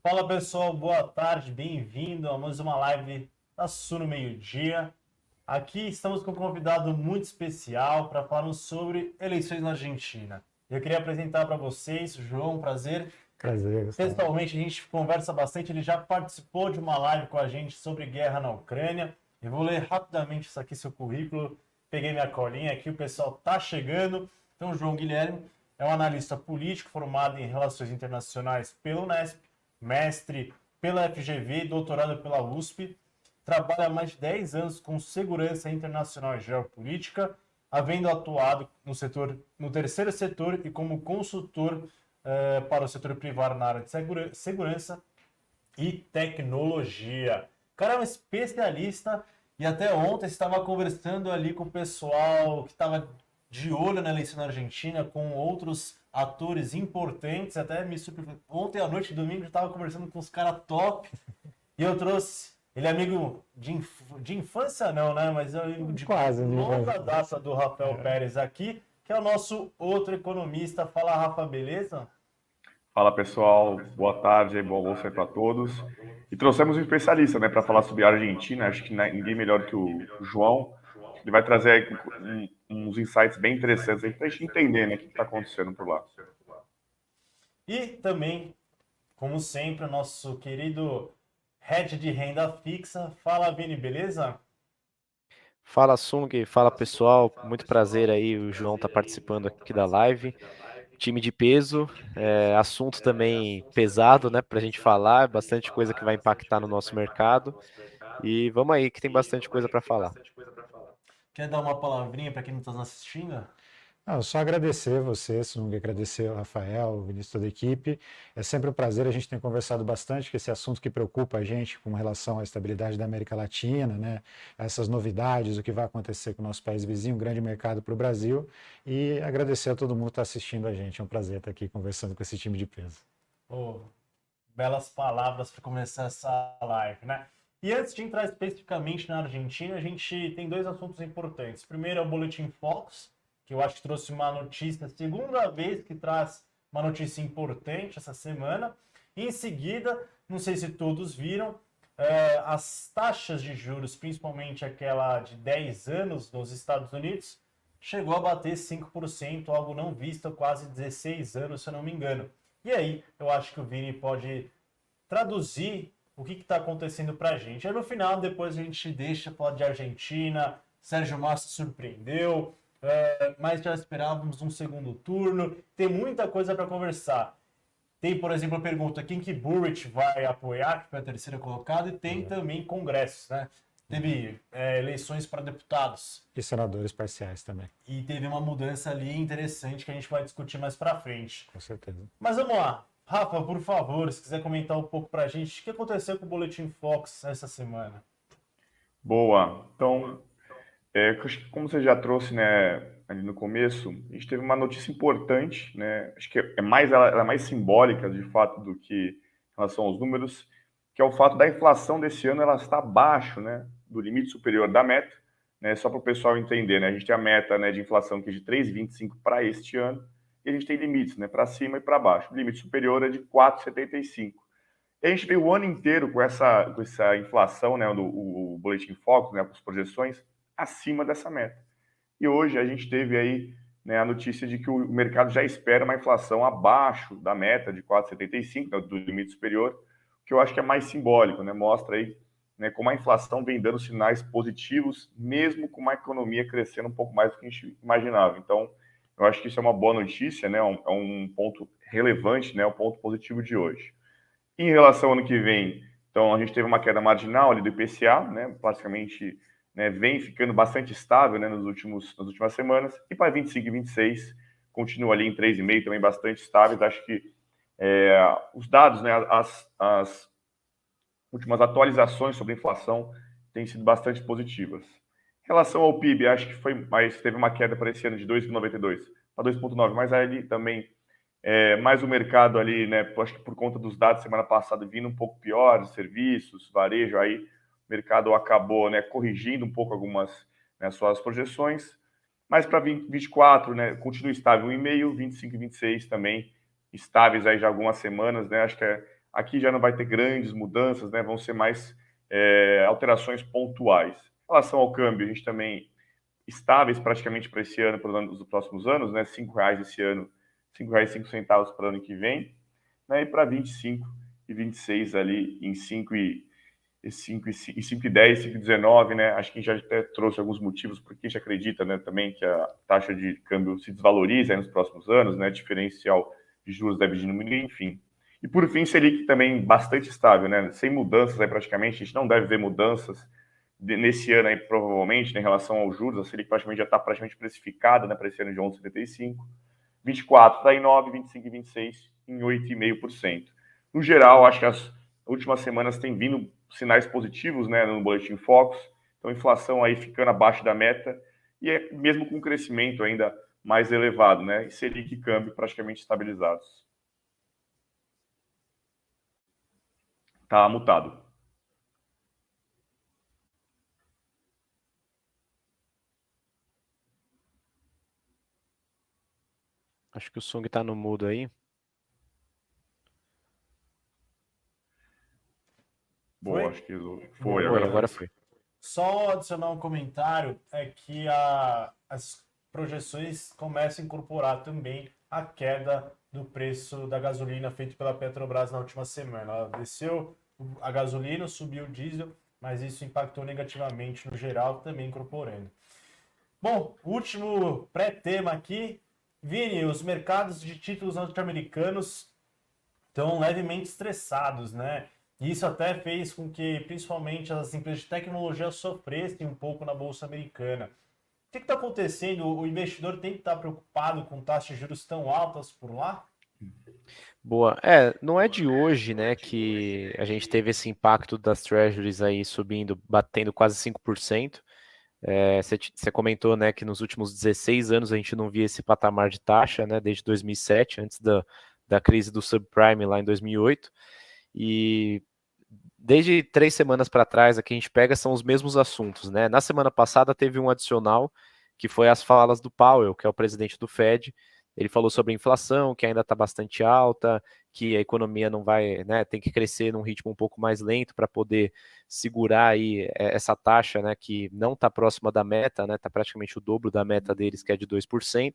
Fala pessoal, boa tarde, bem-vindo a mais uma live da Suno Meio-Dia. Aqui estamos com um convidado muito especial para falarmos sobre eleições na Argentina. Eu queria apresentar para vocês, João, prazer. Prazer, Gustavo. Pessoalmente, a gente conversa bastante, ele já participou de uma live com a gente sobre guerra na Ucrânia. Eu vou ler rapidamente isso aqui, seu currículo. Peguei minha colinha aqui, o pessoal tá chegando. Então, João Guilherme é um analista político formado em Relações Internacionais pela Unesp, mestre pela FGV, doutorado pela USP. Trabalha há mais de 10 anos com segurança internacional e geopolítica, havendo atuado no terceiro setor e como consultor para o setor privado na área de segurança e tecnologia. O cara é um especialista e até ontem estava conversando ali com o pessoal que estava de olho na eleição na Argentina, com outros atores importantes, até me surpreendeu. Ontem à noite, domingo, eu estava conversando com os caras top e eu trouxe. Ele é amigo de infância, não, né? Mas é amigo de Quase, longa amigo. data do Rafael É. Pérez aqui, que é o nosso outro economista. Fala, Rafa, beleza? Fala pessoal, boa tarde, bom almoço aí para todos. E trouxemos um especialista, né, para falar sobre a Argentina. Acho que ninguém melhor que o João. Ele vai trazer aí uns insights bem interessantes para a gente entender, né, o que está acontecendo por lá. E também, como sempre, o nosso querido head de renda fixa. Fala, Vini, beleza? Fala Sung, fala pessoal, muito prazer aí, o João tá participando aqui da live. Time de peso, assunto também pesado, né, pra gente falar, bastante coisa que vai impactar no nosso mercado. E vamos aí, que tem bastante coisa para falar. Quer dar uma palavrinha para quem não está nos assistindo? Só agradecer você, Sung, agradecer ao Rafael, o Vinícius, toda a equipe. É sempre um prazer, a gente tem conversado bastante com esse assunto que preocupa a gente com relação à estabilidade da América Latina, né? Essas novidades, o que vai acontecer com o nosso país vizinho, um grande mercado para o Brasil. E agradecer a todo mundo que está assistindo a gente. É um prazer estar aqui conversando com esse time de peso. Oh, belas palavras para começar essa live, né? E antes de entrar especificamente na Argentina, a gente tem dois assuntos importantes. Primeiro é o Boletim Focus, que eu acho que trouxe uma notícia, segunda vez que traz uma notícia importante essa semana. E em seguida, não sei se todos viram, as taxas de juros, principalmente aquela de 10 anos nos Estados Unidos, chegou a bater 5%, algo não visto há quase 16 anos, se eu não me engano. E aí, eu acho que o Vini pode traduzir o que está acontecendo para a gente. Aí no final, depois a gente deixa falar de Argentina, Sérgio Massa surpreendeu, mas já esperávamos um segundo turno. Tem muita coisa para conversar. Tem, por exemplo, a pergunta: quem que Burrich vai apoiar, que foi a terceira colocada, e tem também congressos, né? Teve eleições para deputados. E senadores parciais também, E teve uma mudança ali interessante que a gente vai discutir mais para frente. com certeza. Mas vamos lá. Rafa, por favor, se quiser comentar um pouco para a gente, o que aconteceu com o Boletim Fox essa semana? Boa. Então, acho que como você já trouxe, né, ali no começo, a gente teve uma notícia importante, né? Acho que ela é mais simbólica de fato do que em relação aos números, que é o fato da inflação desse ano ela está abaixo, né, do limite superior da meta, né? Só para o pessoal entender, né? A gente tem a meta, né, de inflação que é de 3,25 para este ano, e a gente tem limites, né, para cima e para baixo. O limite superior é de 4,75. E a gente veio o ano inteiro com essa inflação, né, o Boletim Focus, né, com as projeções acima dessa meta. E hoje a gente teve aí, né, a notícia de que o mercado já espera uma inflação abaixo da meta de 4,75, né, do limite superior, que eu acho que é mais simbólico, né, mostra aí, né, como a inflação vem dando sinais positivos, mesmo com uma economia crescendo um pouco mais do que a gente imaginava. Então, eu acho que isso é uma boa notícia, né, é um ponto relevante, né, um ponto positivo de hoje. Em relação ao ano que vem, então a gente teve uma queda marginal ali do IPCA, né, praticamente, né, vem ficando bastante estável, né, nas últimas semanas, e para 25 e 26 continua ali em 3,5 também bastante estáveis. Acho que os dados, né, as últimas atualizações sobre inflação têm sido bastante positivas. Em relação ao PIB, acho que teve uma queda para esse ano de 2,92 para 2,9, mas ali também mais o mercado ali, né? Acho que por conta dos dados semana passada vindo um pouco piores, serviços, varejo, aí o mercado acabou, né, corrigindo um pouco algumas, né, suas projeções. Mas para 24, né, continua estável 1,5, 25 e 26 também estáveis aí já há algumas semanas, né? Acho que aqui já não vai ter grandes mudanças, né? Vão ser mais alterações pontuais. Em relação ao câmbio, a gente também estáveis praticamente para esse ano, para os próximos anos, né? R$ 5 esse ano, R$ 5,05 para o ano que vem, né? E para 25 e 26 ali em 5,10, 5,19, né? Acho que a gente já até trouxe alguns motivos porque a gente acredita, né, também que a taxa de câmbio se desvaloriza nos próximos anos, né? Diferencial de juros deve diminuir, enfim. E por fim, Selic também bastante estável, né? Sem mudanças aí praticamente, a gente não deve ver mudanças nesse ano aí, provavelmente, né, em relação aos juros. A Selic praticamente já está praticamente precificada, né, para esse ano de 11,75. 24 está em 9, 25 e 26 em 8,5%. No geral, acho que as últimas semanas têm vindo sinais positivos, né, no Boletim Focus. Então, a inflação aí ficando abaixo da meta e mesmo com um crescimento ainda mais elevado, né? E Selic e câmbio praticamente estabilizados. Tá mutado. Acho que o Sung tá no mudo aí. Boa, Foi? acho que foi, Foi, agora agora foi. foi. Só adicionar um comentário, é que as projeções começam a incorporar também a queda do preço da gasolina feito pela Petrobras na última semana. Ela desceu a gasolina, subiu o diesel, mas isso impactou negativamente no geral, também incorporando. Bom, último pré-tema aqui. Vini, os mercados de títulos norte-americanos estão levemente estressados, né? E isso até fez com que, principalmente, as empresas de tecnologia sofressem um pouco na Bolsa Americana. O que está acontecendo? O investidor tem que estar preocupado com taxas de juros tão altas por lá? Boa. Não é de hoje, né, que a gente teve esse impacto das treasuries aí subindo, batendo quase 5%. Você comentou, né, que nos últimos 16 anos a gente não via esse patamar de taxa, né, desde 2007, antes da crise do subprime lá em 2008. E desde 3 semanas para trás, aqui a gente pega são os mesmos assuntos, né? Na semana passada teve um adicional, que foi as falas do Powell, que é o presidente do Fed. Ele falou sobre a inflação, que ainda está bastante alta, que a economia não vai, né, tem que crescer num ritmo um pouco mais lento para poder segurar aí essa taxa, né, que não está próxima da meta, né, está praticamente o dobro da meta deles, que é de 2%.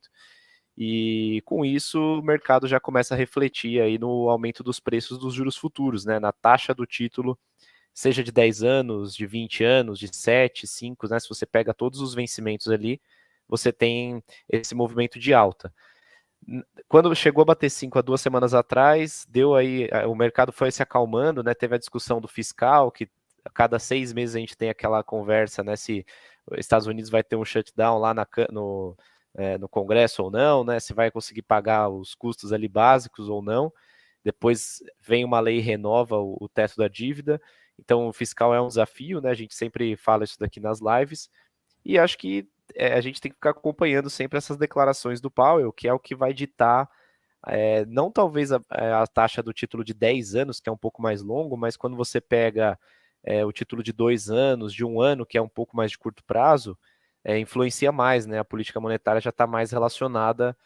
E com isso o mercado já começa a refletir aí no aumento dos preços dos juros futuros, né, na taxa do título, seja de 10 anos, de 20 anos, de 7, 5, né, se você pega todos os vencimentos ali, você tem esse movimento de alta. Quando chegou a bater 5 há 2 semanas atrás, deu aí, o mercado foi se acalmando, né, teve a discussão do fiscal, que a cada 6 meses a gente tem aquela conversa, né, se os Estados Unidos vai ter um shutdown lá no Congresso ou não, né? Se vai conseguir pagar os custos ali básicos ou não. Depois vem uma lei e renova o teto da dívida. Então, o fiscal é um desafio, né? A gente sempre fala isso daqui nas lives. E acho que a gente tem que ficar acompanhando sempre essas declarações do Powell, que é o que vai ditar, não talvez a taxa do título de 10 anos, que é um pouco mais longo, mas quando você pega o título de 2 anos, de 1 ano, que é um pouco mais de curto prazo, influencia mais, né? A política monetária já está mais relacionada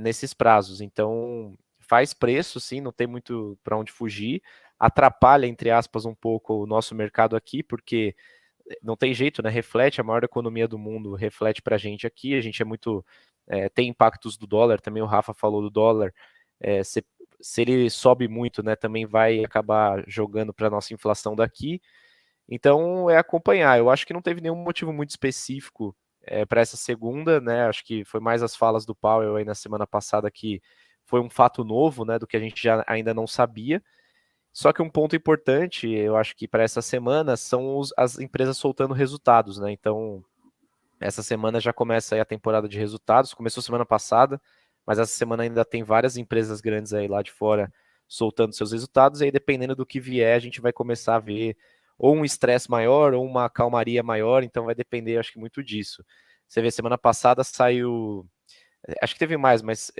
nesses prazos. Então, faz preço, sim, não tem muito para onde fugir. Atrapalha, entre aspas, um pouco o nosso mercado aqui, porque não tem jeito, né? Reflete, a maior economia do mundo reflete para a gente aqui. A gente é muito. Tem impactos do dólar, também o Rafa falou do dólar. Se ele sobe muito, né, também vai acabar jogando para a nossa inflação daqui. Então, é acompanhar. Eu acho que não teve nenhum motivo muito específico para essa segunda, né? Acho que foi mais as falas do Powell aí na semana passada que foi um fato novo, né? Do que a gente já ainda não sabia. Só que um ponto importante, eu acho que para essa semana, são as empresas soltando resultados, né? Então, essa semana já começa aí a temporada de resultados. Começou semana passada, mas essa semana ainda tem várias empresas grandes aí lá de fora soltando seus resultados. E aí, dependendo do que vier, a gente vai começar a ver ou um estresse maior ou uma calmaria maior. Então, vai depender, acho que muito disso. Você vê, semana passada saiu. Acho que teve mais, mas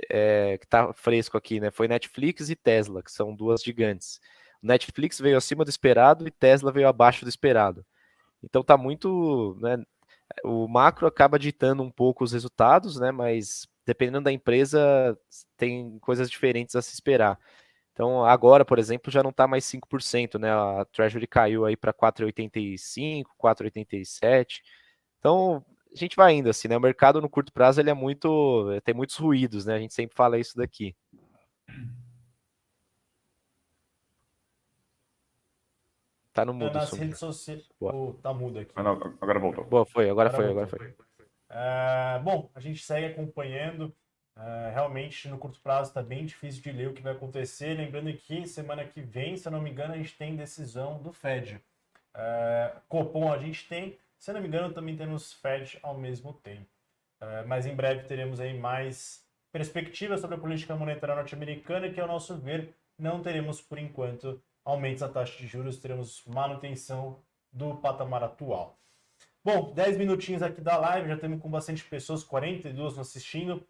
que tá fresco aqui, né? Foi Netflix e Tesla, que são duas gigantes. O Netflix veio acima do esperado e Tesla veio abaixo do esperado. Então tá muito, né, o macro acaba ditando um pouco os resultados, né? Mas dependendo da empresa, tem coisas diferentes a se esperar. Então, agora, por exemplo, já não está mais 5%, né? A Treasury caiu aí para 4,85, 4,87. Então, a gente vai indo assim, né? O mercado no curto prazo ele tem muitos ruídos, né? A gente sempre fala isso daqui. Tá no mudo, Nas Sung. redes sociais. Boa. Tá mudo aqui. Ah, não, agora voltou. Boa, foi, agora foi. Voltou. Bom, a gente segue acompanhando. Realmente, no curto prazo, está bem difícil de ler o que vai acontecer. Lembrando que semana que vem, se eu não me engano, a gente tem decisão do Fed. Copom a gente tem, se eu não me engano, também temos Fed ao mesmo tempo. Mas em breve teremos aí mais perspectivas sobre a política monetária norte-americana, que, ao nosso ver, não teremos, por enquanto, aumentos da taxa de juros, teremos manutenção do patamar atual. Bom, 10 minutinhos aqui da live, já temos com bastante pessoas, 42 nos assistindo.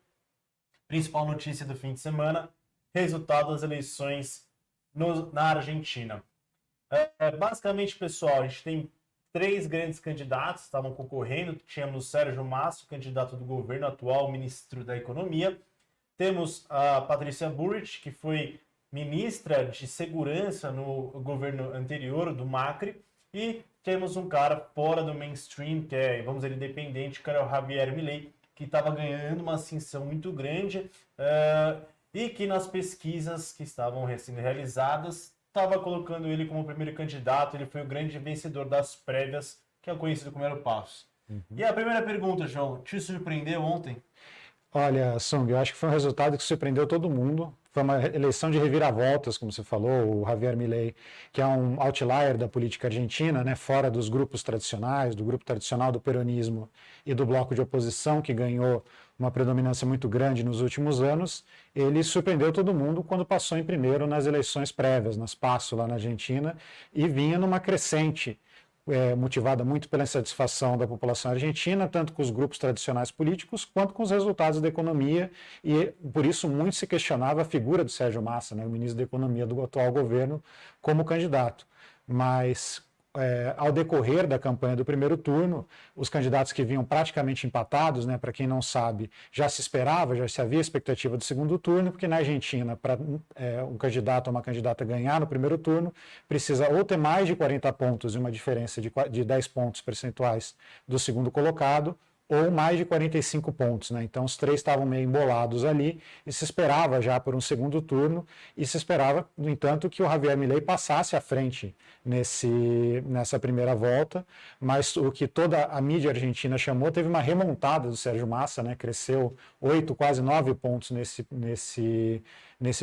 Principal notícia do fim de semana, resultado das eleições na Argentina. Basicamente, pessoal, a gente tem 3 grandes candidatos que estavam concorrendo. Tínhamos Sérgio Massa, candidato do governo atual, ministro da Economia. Temos a Patrícia Bullrich, que foi ministra de Segurança no governo anterior do Macri. E temos um cara fora do mainstream, que é, vamos dizer, independente, que era o Javier Milei, que estava ganhando uma ascensão muito grande e que nas pesquisas que estavam sendo realizadas estava colocando ele como primeiro candidato. Ele foi o grande vencedor das prévias, que é conhecido como Era o Passo. E a primeira pergunta, João, te surpreendeu ontem? Olha, Sung, eu acho que foi um resultado que surpreendeu todo mundo. Foi uma eleição de reviravoltas, como você falou, o Javier Milei, que é um outlier da política argentina, né, fora dos grupos tradicionais, do grupo tradicional do peronismo e do bloco de oposição, que ganhou uma predominância muito grande nos últimos anos. Ele surpreendeu todo mundo quando passou em primeiro nas eleições prévias, nas PASSO lá na Argentina, e vinha numa crescente, motivada muito pela insatisfação da população argentina, tanto com os grupos tradicionais políticos, quanto com os resultados da economia, e por isso muito se questionava a figura do Sérgio Massa, né, o ministro da Economia do atual governo, como candidato. Mas, ao decorrer da campanha do primeiro turno, os candidatos que vinham praticamente empatados, né, para quem não sabe, já se esperava, já se havia expectativa do segundo turno, porque na Argentina, para um candidato ou uma candidata ganhar no primeiro turno, precisa ou ter mais de 40 pontos e uma diferença de 10 pontos percentuais do segundo colocado, ou mais de 45 pontos, né? Então os 3 estavam meio embolados ali e se esperava já por um segundo turno, e se esperava, no entanto, que o Javier Milei passasse à frente nessa primeira volta, mas o que toda a mídia argentina chamou, teve uma remontada do Sérgio Massa, né? Cresceu 8, quase 9 pontos nesse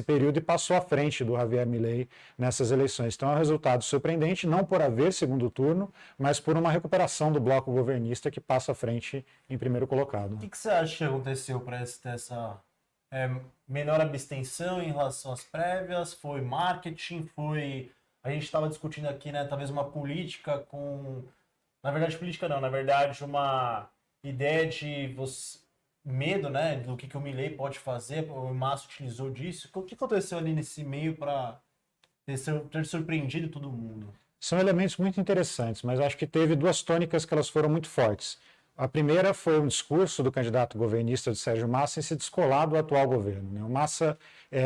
período e passou à frente do Javier Milei nessas eleições. Então é um resultado surpreendente, não por haver segundo turno, mas por uma recuperação do bloco governista que passa à frente em primeiro colocado. O que você acha que aconteceu para essa menor abstenção em relação às prévias? Foi marketing? A gente estava discutindo aqui, né, talvez uma política com... Na verdade, política não, na verdade, uma ideia de medo, né, do que o Milei pode fazer. O Massa utilizou disso. O que aconteceu ali nesse meio para ter surpreendido todo mundo? São elementos muito interessantes, mas acho que teve 2 tônicas que elas foram muito fortes. A primeira foi um discurso do candidato governista de Sérgio Massa em se descolar do atual governo, né? O Massa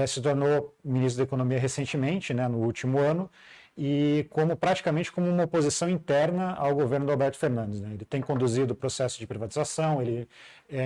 se tornou ministro da Economia recentemente, né, no último ano, e praticamente como uma oposição interna ao governo do Alberto Fernandes, né? Ele tem conduzido o processo de privatização, ele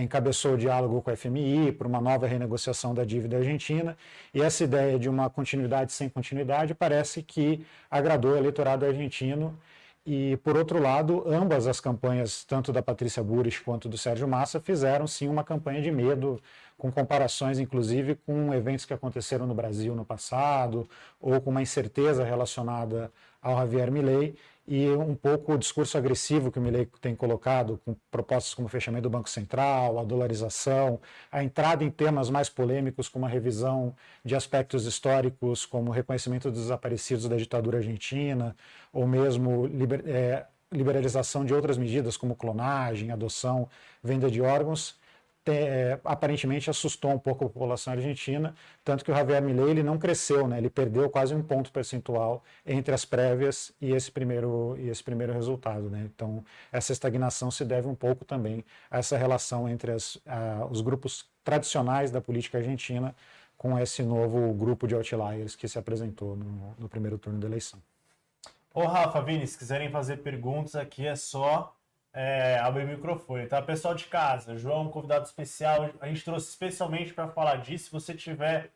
encabeçou o diálogo com a FMI por uma nova renegociação da dívida argentina, e essa ideia de uma continuidade sem continuidade parece que agradou o eleitorado argentino. E, por outro lado, ambas as campanhas, tanto da Patrícia Bullrich quanto do Sérgio Massa, fizeram sim uma campanha de medo, com comparações inclusive com eventos que aconteceram no Brasil no passado, ou com uma incerteza relacionada ao Javier Milei, e um pouco o discurso agressivo que o Milei tem colocado, com propostas como o fechamento do Banco Central, a dolarização, a entrada em temas mais polêmicos, como a revisão de aspectos históricos, como o reconhecimento dos desaparecidos da ditadura argentina, ou mesmo liberalização de outras medidas, como clonagem, adoção, venda de órgãos, aparentemente assustou um pouco a população argentina, tanto que o Javier Milei ele não cresceu, né? Ele perdeu quase 1 ponto percentual entre as prévias e esse primeiro resultado, né? Então essa estagnação se deve um pouco também a essa relação entre os grupos tradicionais da política argentina com esse novo grupo de outliers que se apresentou no primeiro turno da eleição. Ô Rafa, Vini, se quiserem fazer perguntas aqui é só abrir o microfone, tá? Pessoal de casa, João, convidado especial, a gente trouxe especialmente para falar disso. Se você tiver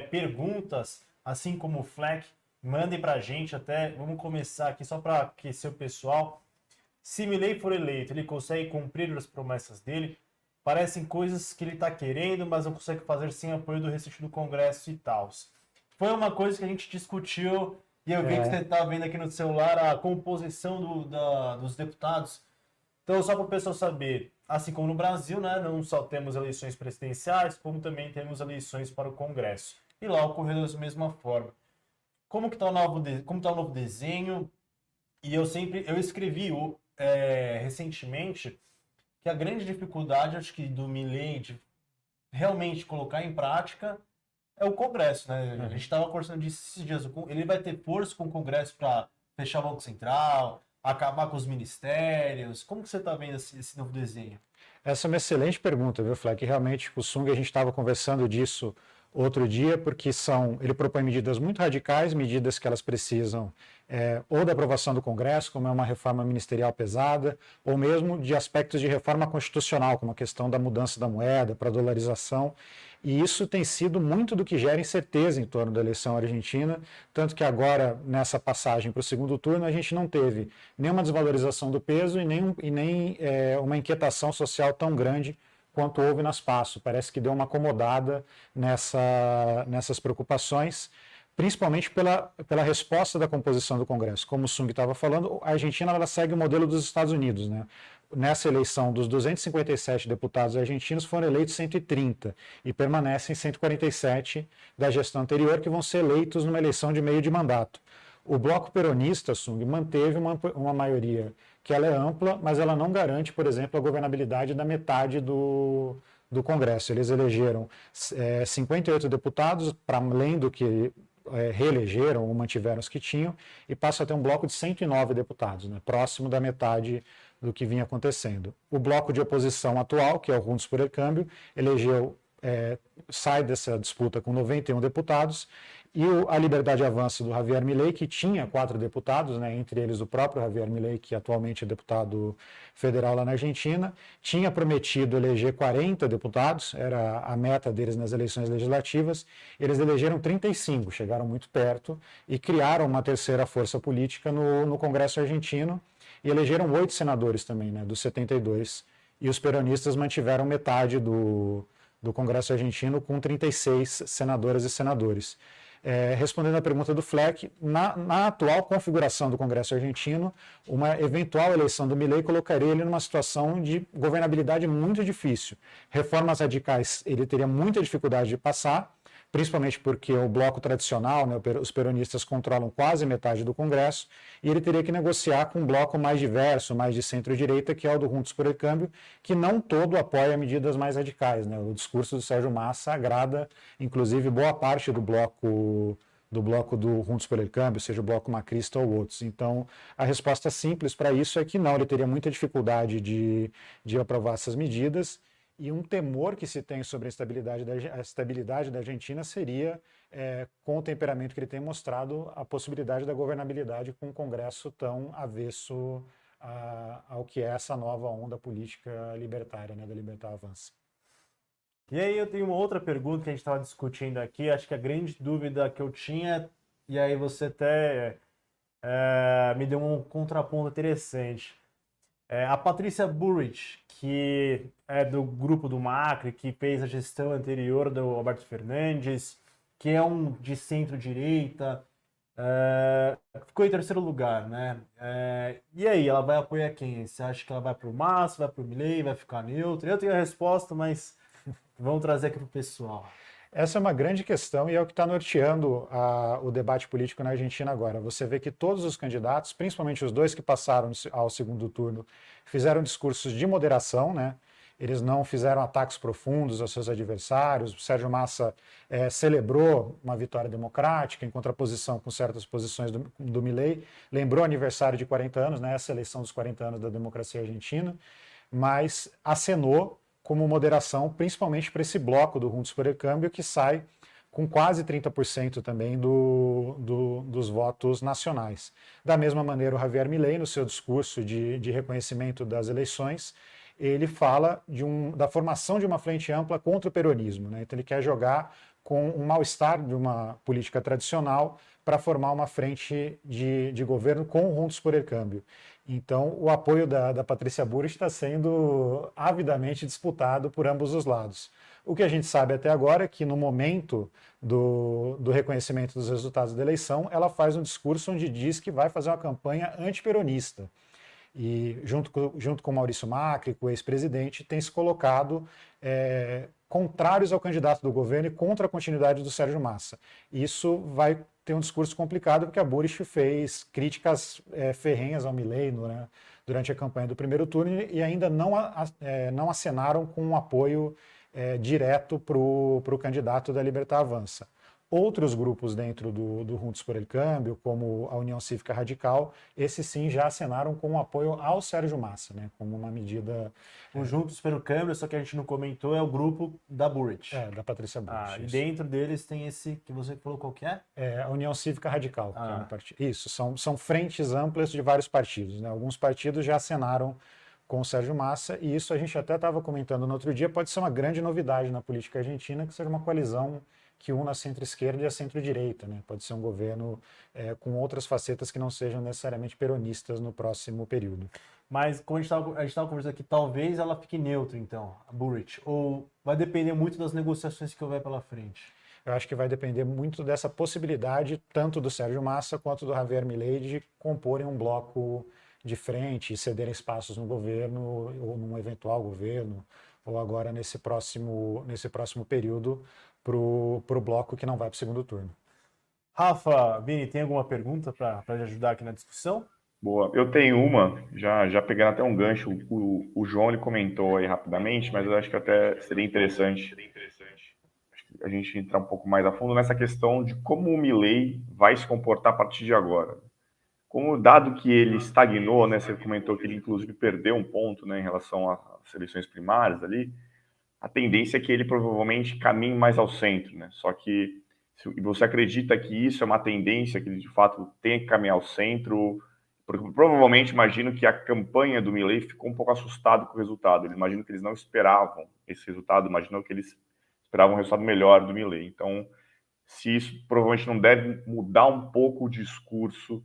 perguntas, assim como o Fleck, mandem para a gente até. Vamos começar aqui só para aquecer o pessoal. Se Milei for eleito, ele consegue cumprir as promessas dele? Parecem coisas que ele está querendo, mas não consegue fazer sem apoio do restante do Congresso e tal. Foi uma coisa que a gente discutiu e eu vi que você está vendo aqui no celular a composição dos deputados. Então, só para o pessoal saber, assim como no Brasil, né, não só temos eleições presidenciais, como também temos eleições para o Congresso. E lá ocorreu da mesma forma. Como está o novo desenho? E eu escrevi recentemente que a grande dificuldade, acho que do Milei de realmente colocar em prática é o Congresso, né? A gente estava conversando disso esses dias. Ele vai ter força com o Congresso para fechar o Banco Central, acabar com os ministérios? Como que você está vendo esse novo desenho? Essa é uma excelente pergunta, viu, Fleck? Realmente, o Sung, a gente estava conversando disso outro dia, porque ele propõe medidas muito radicais, medidas que elas precisam ou da aprovação do Congresso, como é uma reforma ministerial pesada, ou mesmo de aspectos de reforma constitucional, como a questão da mudança da moeda, para a dolarização. E isso tem sido muito do que gera incerteza em torno da eleição argentina, tanto que agora, nessa passagem para o segundo turno, a gente não teve nenhuma desvalorização do peso e nem uma inquietação social tão grande quanto houve nas PASSO. Parece que deu uma acomodada nessas preocupações, principalmente pela resposta da composição do Congresso. Como o Sung estava falando, a Argentina ela segue o modelo dos Estados Unidos, né? Nessa eleição, dos 257 deputados argentinos, foram eleitos 130 e permanecem 147 da gestão anterior, que vão ser eleitos numa eleição de meio de mandato. O bloco peronista, Sung, manteve uma maioria que ela é ampla, mas ela não garante, por exemplo, a governabilidade da metade do Congresso. Eles elegeram 58 deputados, para além do que reelegeram ou mantiveram os que tinham, e passa a ter um bloco de 109 deputados, né, próximo da metade do que vinha acontecendo. O bloco de oposição atual, que é o Juntos por el Cambio, sai dessa disputa com 91 deputados, e a Liberdade Avança do Javier Milei, que tinha 4 deputados, né, entre eles o próprio Javier Milei, que atualmente é deputado federal lá na Argentina, tinha prometido eleger 40 deputados, era a meta deles nas eleições legislativas. Eles elegeram 35, chegaram muito perto, e criaram uma terceira força política no Congresso argentino, e elegeram 8 senadores também, né, dos 72, e os peronistas mantiveram metade do Congresso argentino com 36 senadoras e senadores. Respondendo à pergunta do Fleck, na atual configuração do Congresso argentino, uma eventual eleição do Milei colocaria ele numa situação de governabilidade muito difícil. Reformas radicais ele teria muita dificuldade de passar, principalmente porque o bloco tradicional, né, os peronistas controlam quase metade do Congresso, e ele teria que negociar com um bloco mais diverso, mais de centro-direita, que é o do Juntos por el Cambio, que não todo apoia medidas mais radicais, né? O discurso do Sérgio Massa agrada, inclusive, boa parte do bloco do Juntos por el Cambio, seja o bloco macrista ou outros. Então, a resposta simples para isso é que não, ele teria muita dificuldade de aprovar essas medidas. E um temor que se tem sobre a estabilidade da Argentina seria, com o temperamento que ele tem mostrado, a possibilidade da governabilidade com um Congresso tão avesso ao que é essa nova onda política libertária, né, da Libertad Avança. E aí eu tenho uma outra pergunta que a gente estava discutindo aqui, acho que a grande dúvida que eu tinha, e aí você até me deu um contraponto interessante. A Patrícia Bullrich, que é do grupo do Macri, que fez a gestão anterior do Alberto Fernandes, que é um de centro-direita, ficou em terceiro lugar, né? E aí, ela vai apoiar quem? Você acha que ela vai para o Massa, vai para o Milei, vai ficar neutra? Eu tenho a resposta, mas vamos trazer aqui para o pessoal. Essa é uma grande questão e é o que está norteando o debate político na Argentina agora. Você vê que todos os candidatos, principalmente os dois que passaram ao segundo turno, fizeram discursos de moderação, né? Eles não fizeram ataques profundos aos seus adversários. O Sérgio Massa celebrou uma vitória democrática, em contraposição com certas posições do Milei. Lembrou o aniversário de 40 anos, né? Essa eleição dos 40 anos da democracia argentina, mas acenou como moderação, principalmente para esse bloco do Juntos por el Cambio, que sai com quase 30% também dos votos nacionais. Da mesma maneira, o Javier Milei, no seu discurso de reconhecimento das eleições, ele fala da formação de uma frente ampla contra o peronismo, né? Então ele quer jogar com um mal-estar de uma política tradicional para formar uma frente de governo com o Juntos por el Cambio. Então, o apoio da Patrícia Bullrich está sendo avidamente disputado por ambos os lados. O que a gente sabe até agora é que, no momento do reconhecimento dos resultados da eleição, ela faz um discurso onde diz que vai fazer uma campanha antiperonista. E, junto com Maurício Macri, com o ex-presidente, tem se colocado contrários ao candidato do governo e contra a continuidade do Sérgio Massa. Isso vai ter um discurso complicado, porque a Bullrich fez críticas ferrenhas ao Milei durante a campanha do primeiro turno e ainda não acenaram com um apoio direto para o candidato da Libertad Avança. Outros grupos dentro do Juntos por el Cambio, como a União Cívica Radical, esses sim já acenaram com um apoio ao Sérgio Massa, né, como uma medida... O Juntos pelo Câmbio, só que a gente não comentou, é o grupo da Bullrich. Da Patrícia Bullrich. E dentro deles tem esse que você falou qual que é? A União Cívica Radical, que é um partido. Isso, são frentes amplas de vários partidos, né? Alguns partidos já acenaram com o Sérgio Massa, e isso a gente até estava comentando no outro dia, pode ser uma grande novidade na política argentina, que seja uma coalizão que una a centro-esquerda e a centro-direita, né? Pode ser um governo com outras facetas que não sejam necessariamente peronistas no próximo período. Mas, como a gente estava conversando aqui, talvez ela fique neutra, então, a Bullrich, ou vai depender muito das negociações que houver pela frente? Eu acho que vai depender muito dessa possibilidade, tanto do Sérgio Massa quanto do Javier Milei, de comporem um bloco de frente e cederem espaços no governo, ou num eventual governo, ou agora nesse próximo período, para o bloco que não vai para o segundo turno. Rafa, Vini, tem alguma pergunta para ajudar aqui na discussão? Boa, eu tenho uma, já pegando até um gancho, o João ele comentou aí rapidamente, mas eu acho que até seria interessante a gente entrar um pouco mais a fundo nessa questão de como o Milei vai se comportar a partir de agora. Como, dado que ele estagnou, né, você comentou que ele inclusive perdeu um ponto, né, em relação às eleições primárias ali, a tendência é que ele provavelmente caminhe mais ao centro, né? Só que se você acredita que isso é uma tendência, que ele de fato tem que caminhar ao centro, porque provavelmente imagino que a campanha do Milei ficou um pouco assustado com o resultado. Eu imagino que eles não esperavam esse resultado, imagino que eles esperavam um resultado melhor do Milei. Então, se isso provavelmente não deve mudar um pouco o discurso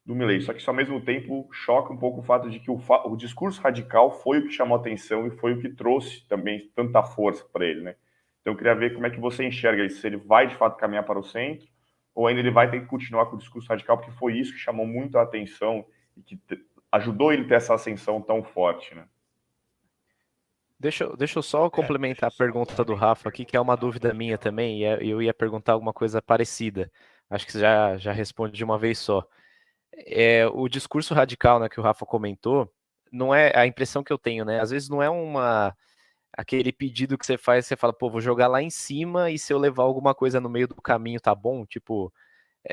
do Milei. Só que isso, ao mesmo tempo, choca um pouco o fato de que o discurso radical foi o que chamou a atenção e foi o que trouxe também tanta força para ele, né? Então, eu queria ver como é que você enxerga isso, se ele vai, de fato, caminhar para o centro, ou ainda ele vai ter que continuar com o discurso radical, porque foi isso que chamou muito a atenção e que ajudou ele a ter essa ascensão tão forte, né? Deixa eu só complementar a pergunta do Rafa aqui, que é uma dúvida minha também, e eu ia perguntar alguma coisa parecida. Acho que você já responde de uma vez só. O discurso radical, né, que o Rafa comentou, não é a impressão que eu tenho, né? Às vezes não é aquele pedido que você faz, você fala, pô, vou jogar lá em cima e se eu levar alguma coisa no meio do caminho tá bom? Tipo,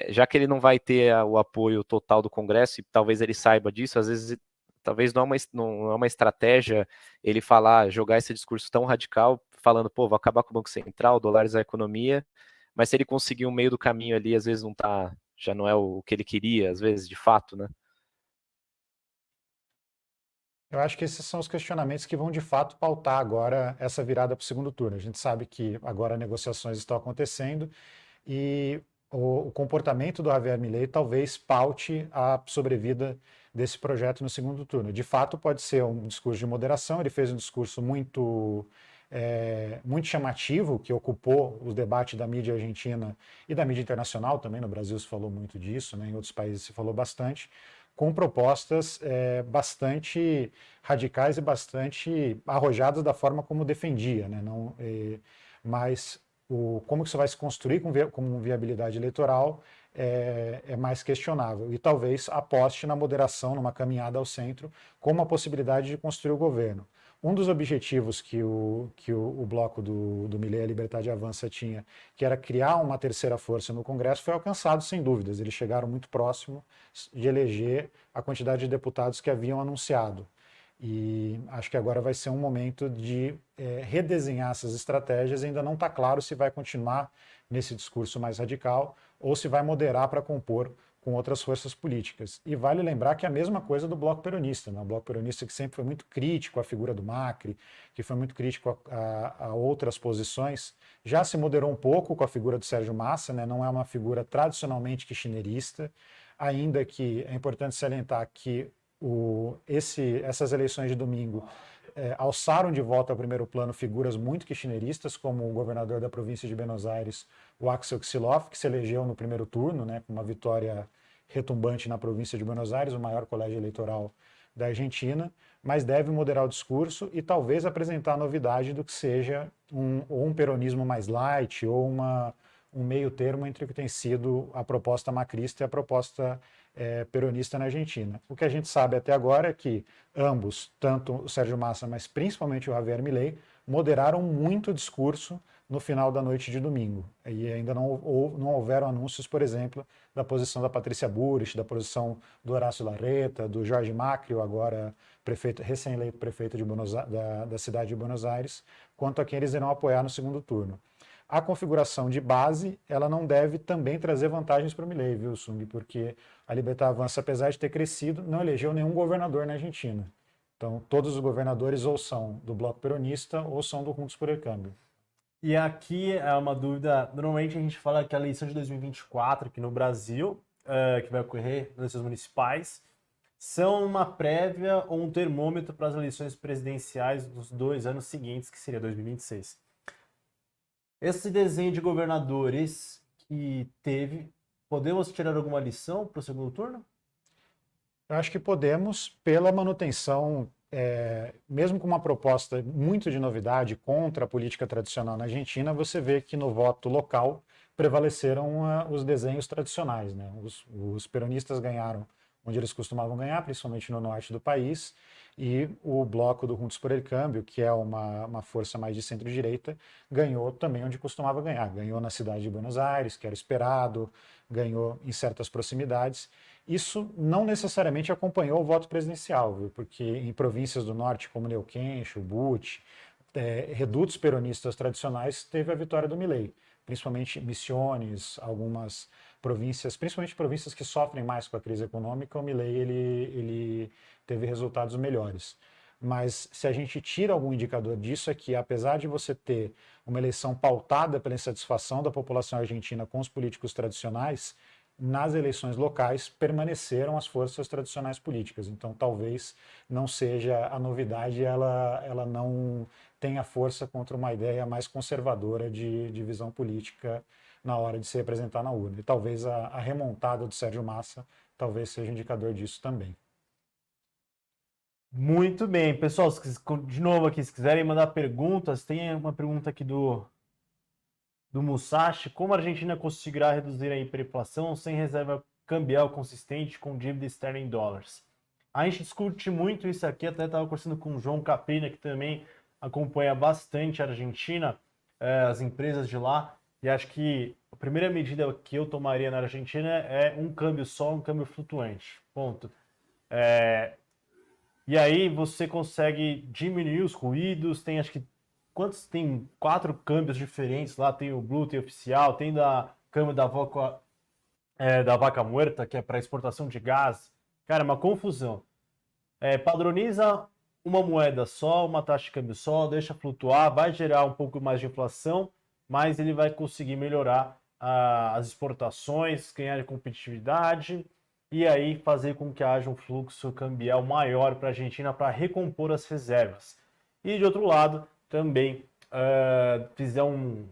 já que ele não vai ter o apoio total do Congresso, e talvez ele saiba disso, às vezes talvez não é uma estratégia ele jogar esse discurso tão radical, falando, pô, vou acabar com o Banco Central, dólares a economia, mas se ele conseguir um meio do caminho ali, às vezes já não é o que ele queria, às vezes, de fato, né? Eu acho que esses são os questionamentos que vão, de fato, pautar agora essa virada para o segundo turno. A gente sabe que agora negociações estão acontecendo e o comportamento do Javier Milei talvez paute a sobrevida desse projeto no segundo turno. De fato, pode ser um discurso de moderação, ele fez um discurso muito chamativo, que ocupou os debates da mídia argentina e da mídia internacional também, no Brasil se falou muito disso, né? Em outros países se falou bastante, com propostas bastante radicais e bastante arrojadas da forma como defendia, né? Mas como que isso vai se construir com viabilidade eleitoral é mais questionável. E talvez aposte na moderação, numa caminhada ao centro, como a possibilidade de construir o governo. Um dos objetivos que o bloco do Milei, a Libertad Avança, tinha, que era criar uma terceira força no Congresso, foi alcançado sem dúvidas. Eles chegaram muito próximo de eleger a quantidade de deputados que haviam anunciado. E acho que agora vai ser um momento de redesenhar essas estratégias. Ainda não está claro se vai continuar nesse discurso mais radical ou se vai moderar para compor com outras forças políticas. E vale lembrar que é a mesma coisa do Bloco Peronista, né? O Bloco Peronista que sempre foi muito crítico à figura do Macri, que foi muito crítico a outras posições, já se moderou um pouco com a figura do Sérgio Massa, né? Não é uma figura tradicionalmente kirchnerista, ainda que é importante salientar que essas eleições de domingo alçaram de volta ao primeiro plano figuras muito kirchneristas, como o governador da província de Buenos Aires, o Axel Kicillof, que se elegeu no primeiro turno, né, com uma vitória retumbante na província de Buenos Aires, o maior colégio eleitoral da Argentina, mas deve moderar o discurso e talvez apresentar a novidade do que seja um peronismo mais light ou um meio termo entre o que tem sido a proposta macrista e a proposta peronista na Argentina. O que a gente sabe até agora é que ambos, tanto o Sérgio Massa, mas principalmente o Javier Milei, moderaram muito o discurso no final da noite de domingo. E ainda não houveram anúncios, por exemplo, da posição da Patrícia Bullrich, da posição do Horácio Larreta, do Jorge Macri, o agora recém-eleito prefeito da cidade de Buenos Aires, quanto a quem eles irão apoiar no segundo turno. A configuração de base, ela não deve também trazer vantagens para o Milei, viu, Sung? Porque a Libertad Avança, apesar de ter crescido, não elegeu nenhum governador na Argentina. Então, todos os governadores ou são do Bloco Peronista ou são do Juntos por el Cambio. E aqui é uma dúvida, normalmente a gente fala que a eleição de 2024 aqui no Brasil, que vai ocorrer nas eleições municipais, são uma prévia ou um termômetro para as eleições presidenciais dos 2 anos seguintes, que seria 2026. Esse desenho de governadores que teve, podemos tirar alguma lição para o segundo turno? Eu acho que podemos, pela manutenção, mesmo com uma proposta muito de novidade contra a política tradicional na Argentina, você vê que no voto local prevaleceram os desenhos tradicionais, né? Os peronistas ganharam onde eles costumavam ganhar, principalmente no norte do país, e o bloco do Juntos por el Cambio, que é uma força mais de centro-direita, ganhou também onde costumava ganhar. Ganhou na cidade de Buenos Aires, que era esperado, ganhou em certas proximidades. Isso não necessariamente acompanhou o voto presidencial, viu? Porque em províncias do norte, como Neuquén, Chubut, redutos peronistas tradicionais, teve a vitória do Milei, principalmente Misiones, algumas províncias, principalmente províncias que sofrem mais com a crise econômica, o Milei ele teve resultados melhores. Mas se a gente tira algum indicador disso, é que apesar de você ter uma eleição pautada pela insatisfação da população argentina com os políticos tradicionais, nas eleições locais permaneceram as forças tradicionais políticas. Então talvez não seja a novidade, ela não tenha força contra uma ideia mais conservadora de visão política na hora de se representar na urna. E talvez a remontada do Sérgio Massa talvez seja indicador disso também. Muito bem, pessoal, de novo aqui, se quiserem mandar perguntas, tem uma pergunta aqui do Musashi: como a Argentina conseguirá reduzir a hiperinflação sem reserva cambial consistente com dívida externa em dólares? A gente discute muito isso aqui, até estava conversando com o João Caprina, que também acompanha bastante a Argentina, as empresas de lá, e acho que a primeira medida que eu tomaria na Argentina é um câmbio só, um câmbio flutuante, ponto. E aí você consegue diminuir os ruídos, tem acho que tem 4 câmbios diferentes lá, tem o Blue, tem o oficial, tem câmbio da vaca muerta, que é para exportação de gás. Cara, é uma confusão. Padroniza uma moeda só, uma taxa de câmbio só, deixa flutuar, vai gerar um pouco mais de inflação, mas ele vai conseguir melhorar as exportações, ganhar competitividade e aí fazer com que haja um fluxo cambial maior para a Argentina para recompor as reservas. E de outro lado, também fizer um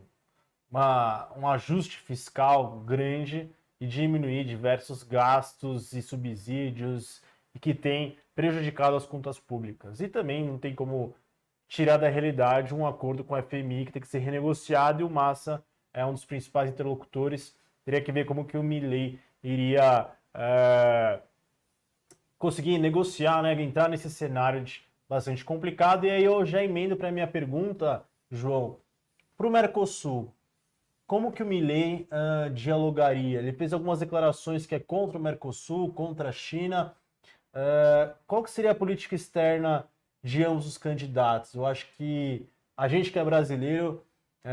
ajuste fiscal grande e diminuir diversos gastos e subsídios que tem prejudicado as contas públicas. E também não tem como tirar da realidade um acordo com a FMI que tem que ser renegociado, e o Massa é um dos principais interlocutores. Teria que ver como que o Milei iria conseguir negociar, né, entrar nesse cenário bastante complicado. E aí eu já emendo para a minha pergunta, João, para o Mercosul. Como que o Milei dialogaria? Ele fez algumas declarações que é contra o Mercosul, contra a China. Qual que seria a política externa de ambos os candidatos. Eu acho que a gente que é brasileiro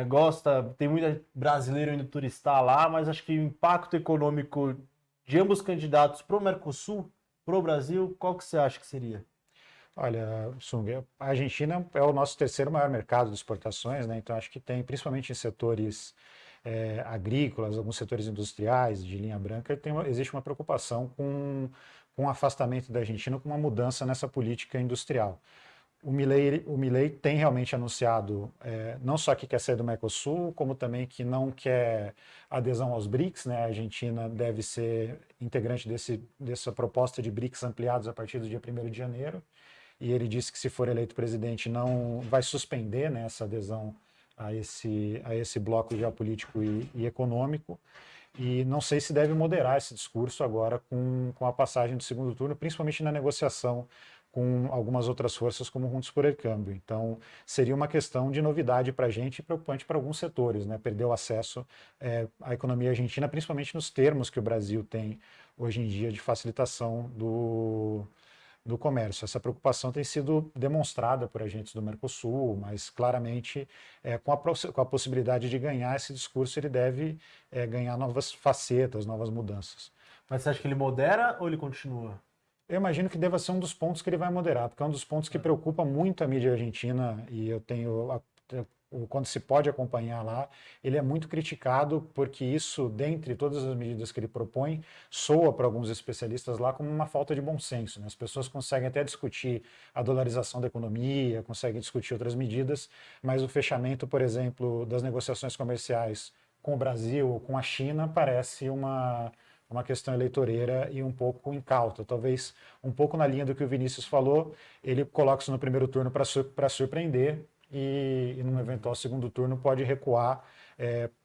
gosta, tem muito brasileiro indo turistar lá, mas acho que o impacto econômico de ambos os candidatos para o Mercosul, para o Brasil, qual que você acha que seria? Olha, Sung, a Argentina é o nosso terceiro maior mercado de exportações, né? Então acho que tem, principalmente em setores agrícolas, alguns setores industriais de linha branca, existe uma preocupação com o afastamento da Argentina, com uma mudança nessa política industrial. O Milei tem realmente anunciado não só que quer sair do Mercosul, como também que não quer adesão aos BRICS, né? A Argentina deve ser integrante dessa proposta de BRICS ampliados a partir do dia 1º de janeiro. E ele disse que se for eleito presidente não vai suspender, né, essa adesão a esse bloco geopolítico e econômico. E não sei se deve moderar esse discurso agora com a passagem do segundo turno, principalmente na negociação com algumas outras forças como Juntos por el Cambio. Então, seria uma questão de novidade para a gente e preocupante para alguns setores, né? Perder o acesso à economia argentina, principalmente nos termos que o Brasil tem hoje em dia de facilitação do comércio. Essa preocupação tem sido demonstrada por agentes do Mercosul, mas claramente com a possibilidade de ganhar esse discurso, ele deve ganhar novas facetas, novas mudanças. Mas você acha que ele modera ou ele continua? Eu imagino que deva ser um dos pontos que ele vai moderar, porque é um dos pontos que preocupa muito a mídia argentina, e quando se pode acompanhar lá, ele é muito criticado porque isso, dentre todas as medidas que ele propõe, soa para alguns especialistas lá como uma falta de bom senso, né? As pessoas conseguem até discutir a dolarização da economia, conseguem discutir outras medidas, mas o fechamento, por exemplo, das negociações comerciais com o Brasil ou com a China parece uma questão eleitoreira e um pouco incauta. Talvez um pouco na linha do que o Vinícius falou, ele coloca isso no primeiro turno para surpreender e num eventual segundo turno pode recuar,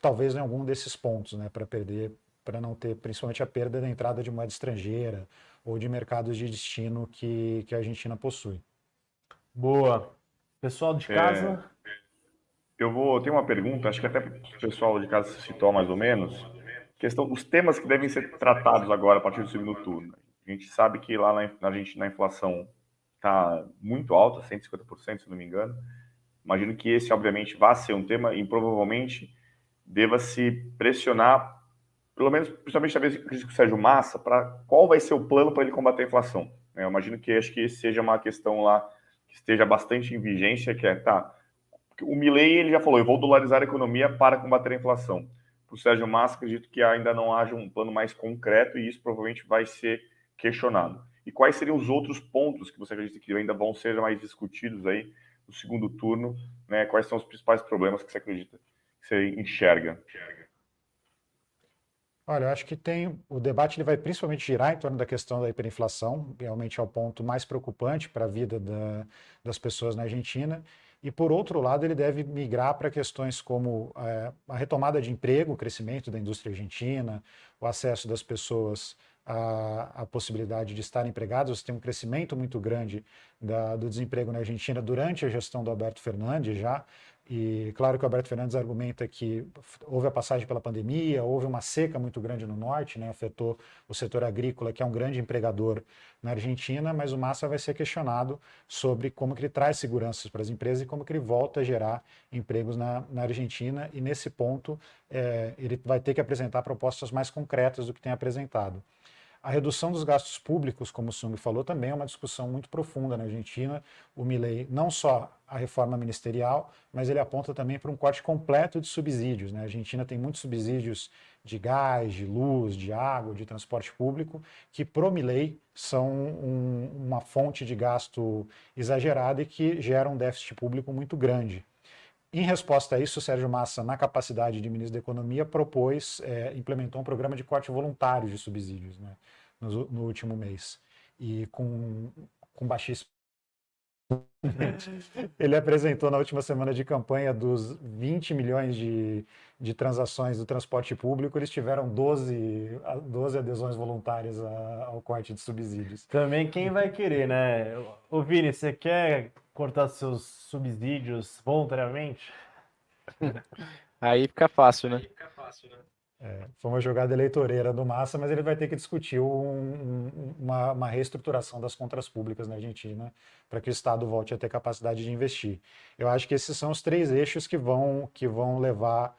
talvez em algum desses pontos, né, para não ter principalmente a perda da entrada de moeda estrangeira ou de mercados de destino que a Argentina possui. Boa. Pessoal de casa? Tem uma pergunta, acho que até o pessoal de casa se citou mais ou menos, questão dos temas que devem ser tratados agora a partir do segundo turno. A gente sabe que lá na Argentina a inflação está muito alta, 150%, se não me engano. Imagino que esse, obviamente, vai ser um tema e provavelmente deva se pressionar, pelo menos, principalmente talvez com o Sérgio Massa, para qual vai ser o plano para ele combater a inflação. Eu imagino que acho que esse seja uma questão lá que esteja bastante em vigência, que o Milei, ele já falou, eu vou dolarizar a economia para combater a inflação. Para o Sérgio Massa, acredito que ainda não haja um plano mais concreto e isso provavelmente vai ser questionado. E quais seriam os outros pontos que você acredita que ainda vão ser mais discutidos aí no segundo turno, né? Quais são os principais problemas que você acredita, que você enxerga? Olha, eu acho que o debate ele vai principalmente girar em torno da questão da hiperinflação, realmente é o ponto mais preocupante para a vida das pessoas na Argentina. E, por outro lado, ele deve migrar para questões como a retomada de emprego, o crescimento da indústria argentina, o acesso das pessoas à possibilidade de estar empregadas. Você tem um crescimento muito grande do desemprego na Argentina durante a gestão do Alberto Fernandes já. E claro que o Alberto Fernandes argumenta que houve a passagem pela pandemia, houve uma seca muito grande no norte, né, afetou o setor agrícola, que é um grande empregador na Argentina, mas o Massa vai ser questionado sobre como que ele traz seguranças para as empresas e como que ele volta a gerar empregos na Argentina, e nesse ponto ele vai ter que apresentar propostas mais concretas do que tem apresentado. A redução dos gastos públicos, como o Sung falou, também é uma discussão muito profunda na Argentina. O Milei, não só a reforma ministerial, mas ele aponta também para um corte completo de subsídios, né? A Argentina tem muitos subsídios de gás, de luz, de água, de transporte público, que pro Milei são uma fonte de gasto exagerada e que geram um déficit público muito grande. Em resposta a isso, o Sérgio Massa, na capacidade de ministro da Economia, implementou um programa de corte voluntário de subsídios, né, no último mês. E com baixíssimo. Ele apresentou na última semana de campanha dos 20 milhões de transações do transporte público, eles tiveram 12 adesões voluntárias ao corte de subsídios. Também quem vai querer, né? Ô Vini, você quer cortar seus subsídios voluntariamente? Aí fica fácil, né? Foi uma jogada eleitoreira do Massa, mas ele vai ter que discutir uma reestruturação das contas públicas na Argentina para que o Estado volte a ter capacidade de investir. Eu acho que esses são os três eixos que vão levar,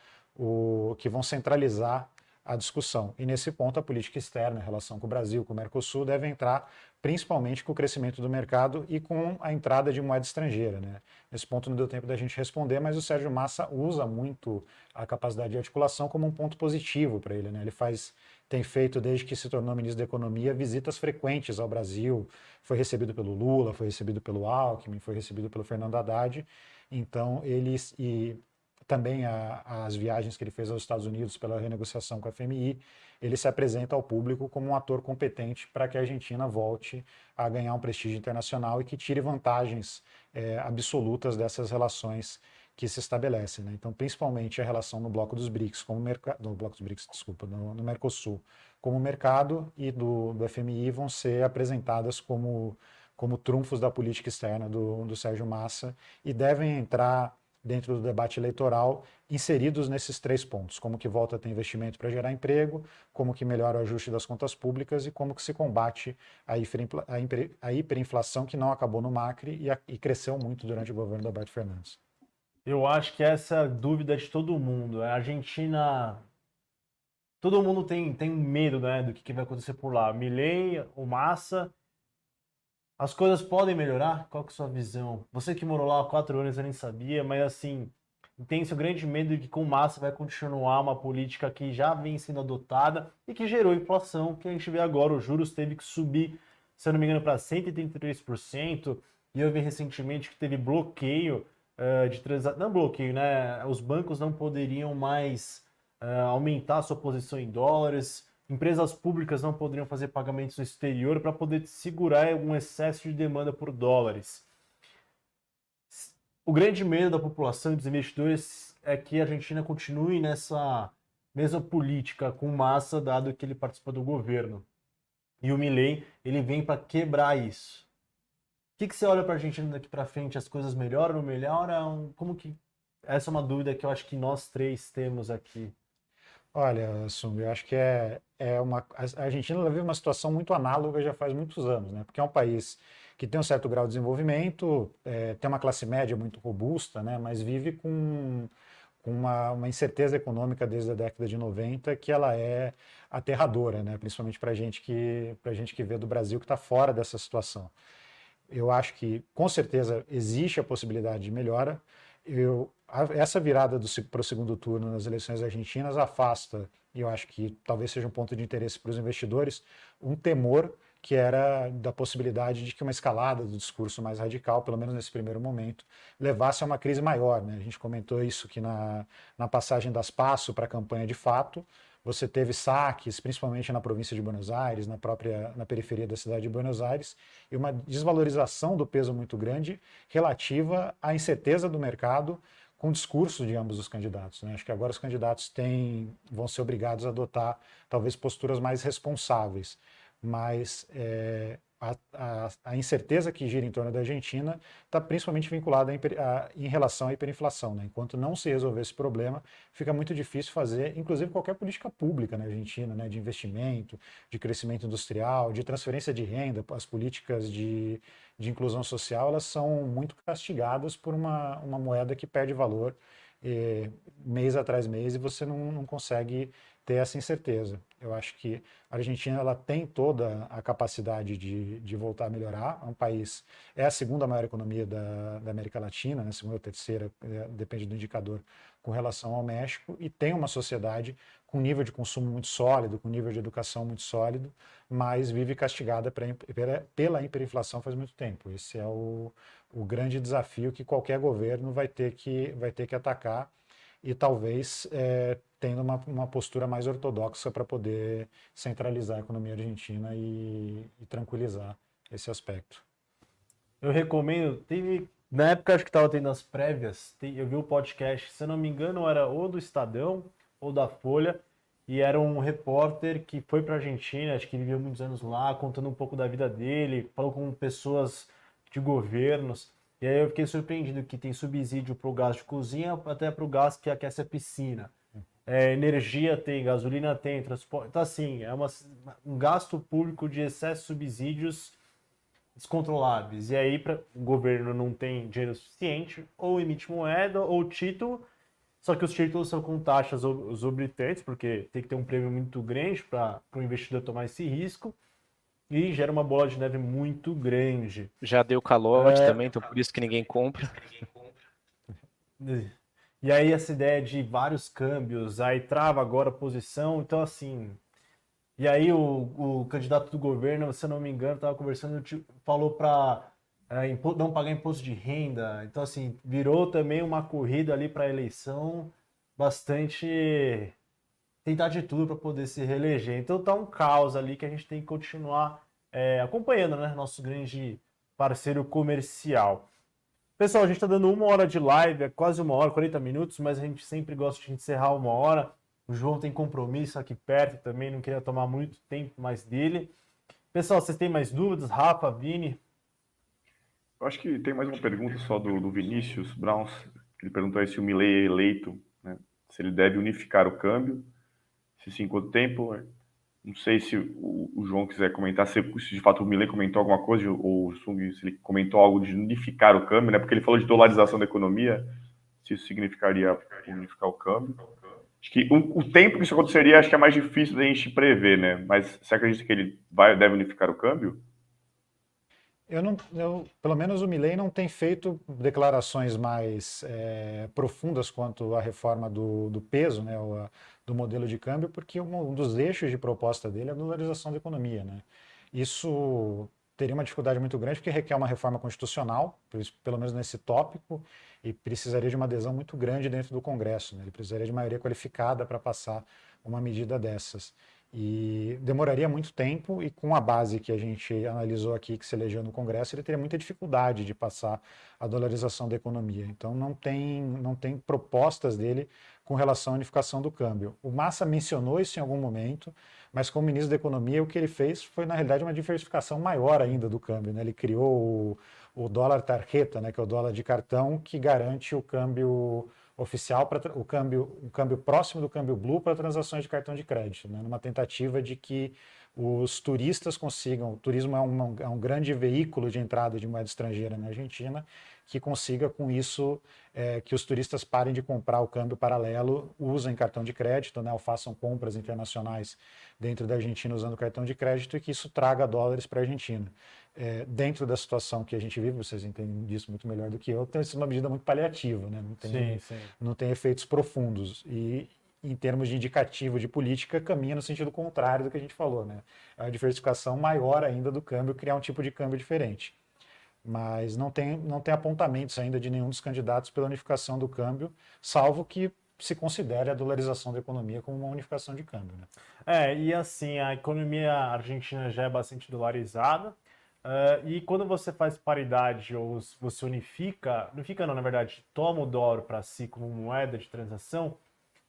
que vão centralizar a discussão. E nesse ponto, a política externa, em relação com o Brasil, com o Mercosul, deve entrar principalmente com o crescimento do mercado e com a entrada de moeda estrangeira, né? Nesse ponto não deu tempo da gente responder, mas o Sérgio Massa usa muito a capacidade de articulação como um ponto positivo para ele, né? Ele tem feito, desde que se tornou ministro da Economia, visitas frequentes ao Brasil, foi recebido pelo Lula, foi recebido pelo Alckmin, foi recebido pelo Fernando Haddad, então também as viagens que ele fez aos Estados Unidos pela renegociação com a FMI, ele se apresenta ao público como um ator competente para que a Argentina volte a ganhar um prestígio internacional e que tire vantagens absolutas dessas relações que se estabelecem, né? Então, principalmente a relação no bloco dos BRICS, no Mercosul, como mercado, e do FMI vão ser apresentadas como trunfos da política externa do Sérgio Massa e devem entrar dentro do debate eleitoral, inseridos nesses três pontos: como que volta a ter investimento para gerar emprego, como que melhora o ajuste das contas públicas e como que se combate a hiperinflação, que não acabou no Macri e cresceu muito durante o governo do Alberto Fernandes. Eu acho que essa é a dúvida de todo mundo. A Argentina, todo mundo tem medo, né, do que vai acontecer por lá. Milei, o Massa. As coisas podem melhorar? Qual que é a sua visão? Você que morou lá há 4 anos, eu nem sabia, mas assim, tem seu grande medo de que com Massa vai continuar uma política que já vem sendo adotada e que gerou inflação, que a gente vê agora. Os juros teve que subir, se eu não me engano, para 133%, e eu vi recentemente que teve bloqueio de transação. Não bloqueio, né? Os bancos não poderiam mais aumentar a sua posição em dólares. Empresas públicas não poderiam fazer pagamentos no exterior para poder segurar um excesso de demanda por dólares. O grande medo da população e dos investidores é que a Argentina continue nessa mesma política com Massa, dado que ele participa do governo. E o Milei, ele vem para quebrar isso. O que você olha para a Argentina daqui para frente? As coisas melhoram, não melhoram? Como que... Essa é uma dúvida que eu acho que nós três temos aqui. Olha, Sung, eu acho que a Argentina vive uma situação muito análoga já faz muitos anos, né? Porque é um país que tem um certo grau de desenvolvimento, tem uma classe média muito robusta, né? Mas vive com uma incerteza econômica desde a década de 90 que ela é aterradora, né? Principalmente para gente que vê do Brasil, que está fora dessa situação. Eu acho que, com certeza, existe a possibilidade de melhora. Essa virada para o segundo turno nas eleições argentinas afasta, e eu acho que talvez seja um ponto de interesse para os investidores, um temor que era da possibilidade de que uma escalada do discurso mais radical, pelo menos nesse primeiro momento, levasse a uma crise maior, né? A gente comentou isso que na passagem das PASO para a campanha de fato, você teve saques, principalmente na província de Buenos Aires, na periferia da cidade de Buenos Aires, e uma desvalorização do peso muito grande relativa à incerteza do mercado com o discurso de ambos os candidatos, né? Acho que agora os candidatos vão ser obrigados a adotar talvez posturas mais responsáveis, mas a incerteza que gira em torno da Argentina está principalmente vinculada em relação à hiperinflação, né? Enquanto não se resolver esse problema, fica muito difícil fazer, inclusive, qualquer política pública na Argentina, né? De investimento, de crescimento industrial, de transferência de renda. As políticas de inclusão social, elas são muito castigadas por uma moeda que perde valor mês atrás mês, e você não consegue ter essa incerteza. Eu acho que a Argentina ela tem toda a capacidade de voltar a melhorar. É a segunda maior economia da América Latina, né? Segunda ou terceira, depende do indicador, com relação ao México, e tem uma sociedade com nível de consumo muito sólido, com nível de educação muito sólido, mas vive castigada pela hiperinflação faz muito tempo. Esse é o grande desafio que qualquer governo vai ter que atacar, e talvez tendo uma postura mais ortodoxa para poder centralizar a economia argentina e tranquilizar esse aspecto. Eu recomendo, na época acho que estava tendo as prévias, eu vi o podcast, se eu não me engano era ou do Estadão ou da Folha, e era um repórter que foi para a Argentina, acho que ele viveu muitos anos lá, contando um pouco da vida dele, falou com pessoas de governos, e aí eu fiquei surpreendido que tem subsídio para o gás de cozinha, até para o gás que aquece a piscina. energia tem, gasolina tem, transporte. Então, assim, é um gasto público de excesso de subsídios descontroláveis. E aí o governo não tem dinheiro suficiente, ou emite moeda, ou título, só que os títulos são com taxas exorbitantes, porque tem que ter um prêmio muito grande para o investidor tomar esse risco, e gera uma bola de neve muito grande. Já deu calote também, então por isso que ninguém compra. E aí essa ideia de vários câmbios, aí trava agora a posição, então assim... E aí o candidato do governo, se eu não me engano, estava conversando, falou para não pagar imposto de renda. Então, assim, virou também uma corrida ali para a eleição, bastante tentar de tudo para poder se reeleger. Então tá um caos ali que a gente tem que continuar acompanhando, né? Nosso grande parceiro comercial. Pessoal, a gente está dando 1 hora de live, é quase 1 hora, 40 minutos, mas a gente sempre gosta de encerrar 1 hora. O João tem compromisso aqui perto também, não queria tomar muito tempo mais dele. Pessoal, vocês têm mais dúvidas? Rafa, Vini? Eu acho que tem mais uma pergunta só do Vinícius Browns. Ele perguntou aí se o Milei é eleito, né, se ele deve unificar o câmbio, se sim, quanto tempo. Não sei se o João quiser comentar, se de fato o Milei comentou alguma coisa, ou o Sung, se ele comentou algo de unificar o câmbio, né, porque ele falou de dolarização da economia, se isso significaria unificar o câmbio. Acho que o tempo que isso aconteceria, acho que é mais difícil da gente prever, né? Mas você acredita que ele deve unificar o câmbio? Pelo menos o Milei não tem feito declarações mais profundas quanto à reforma do peso, né, do modelo de câmbio, porque um dos eixos de proposta dele é a dolarização da economia, né? Isso teria uma dificuldade muito grande porque requer uma reforma constitucional, pelo menos nesse tópico, e precisaria de uma adesão muito grande dentro do Congresso, né? Ele precisaria de maioria qualificada para passar uma medida dessas. E demoraria muito tempo, e com a base que a gente analisou aqui, que se elegeu no Congresso, ele teria muita dificuldade de passar a dolarização da economia. Então não tem propostas dele com relação à unificação do câmbio. O Massa mencionou isso em algum momento, mas como ministro da Economia, o que ele fez foi, na realidade, uma diversificação maior ainda do câmbio, né? Ele criou o dólar tarjeta, né, que é o dólar de cartão, que garante o câmbio oficial, um câmbio próximo do câmbio blue para transações de cartão de crédito, né, numa tentativa de que os turistas consigam, o turismo é um grande veículo de entrada de moeda estrangeira na Argentina, que consiga com isso que os turistas parem de comprar o câmbio paralelo, usem cartão de crédito, né, ou façam compras internacionais dentro da Argentina usando cartão de crédito, e que isso traga dólares para a Argentina. Dentro da situação que a gente vive, vocês entendem disso muito melhor do que eu, tem uma medida muito paliativa, né? Não tem efeitos profundos. E em termos de indicativo de política, caminha no sentido contrário do que a gente falou, né? É uma diversificação maior ainda do câmbio, criar um tipo de câmbio diferente. Mas não tem apontamentos ainda de nenhum dos candidatos pela unificação do câmbio, salvo que se considere a dolarização da economia como uma unificação de câmbio, né? E assim, a economia argentina já é bastante dolarizada, e quando você faz paridade ou você unifica não, na verdade, toma o dólar para si como moeda de transação,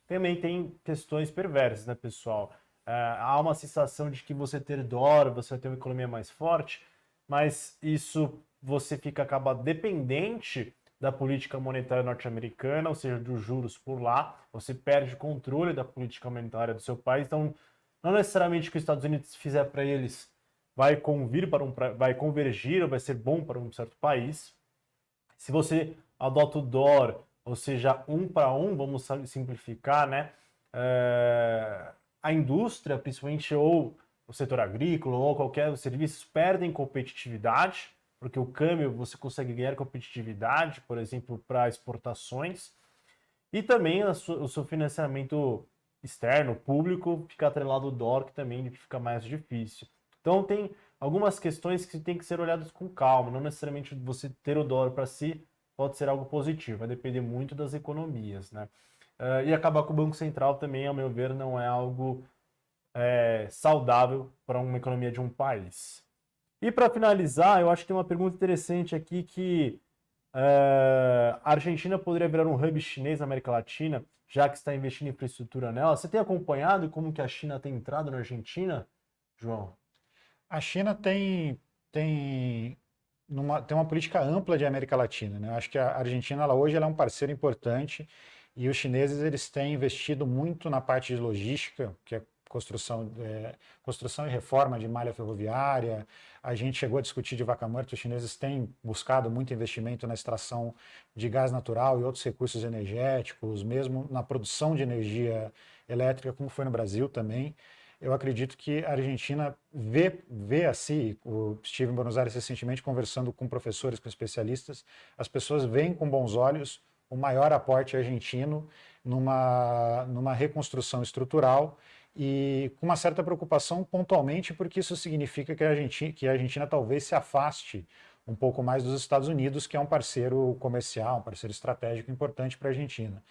também tem questões perversas, né, pessoal? Há uma sensação de que você ter dólar, você vai ter uma economia mais forte, mas isso você acaba dependente da política monetária norte-americana, ou seja, dos juros por lá, você perde o controle da política monetária do seu país, então não necessariamente o que os Estados Unidos fizer para eles vai convergir ou vai ser bom para um certo país. Se você adota o dólar, ou seja, 1 para 1, vamos simplificar, né? A indústria, principalmente, ou o setor agrícola, ou qualquer serviço, perdem competitividade, porque o câmbio você consegue ganhar competitividade, por exemplo, para exportações, e também o seu financiamento externo, público, fica atrelado ao dólar, que também fica mais difícil. Então tem algumas questões que tem que ser olhadas com calma, não necessariamente você ter o dólar para si pode ser algo positivo, vai depender muito das economias, né? E acabar com o Banco Central também, ao meu ver, não é algo saudável para uma economia de um país. E para finalizar, eu acho que tem uma pergunta interessante aqui que a Argentina poderia virar um hub chinês na América Latina, já que está investindo em infraestrutura nela. Você tem acompanhado como que a China tem entrado na Argentina, João? A China tem uma política ampla de América Latina, né? Eu acho que a Argentina hoje ela é um parceiro importante E os chineses eles têm investido muito na parte de logística, que é construção e reforma de malha ferroviária. A gente chegou a discutir de Vaca Muerta, os chineses têm buscado muito investimento na extração de gás natural e outros recursos energéticos, mesmo na produção de energia elétrica, como foi no Brasil também. Eu acredito que a Argentina vê assim, estive em Buenos Aires recentemente conversando com professores, com especialistas, as pessoas veem com bons olhos o maior aporte argentino numa reconstrução estrutural e com uma certa preocupação pontualmente, porque isso significa que a Argentina talvez se afaste um pouco mais dos Estados Unidos, que é um parceiro comercial, um parceiro estratégico importante para a Argentina.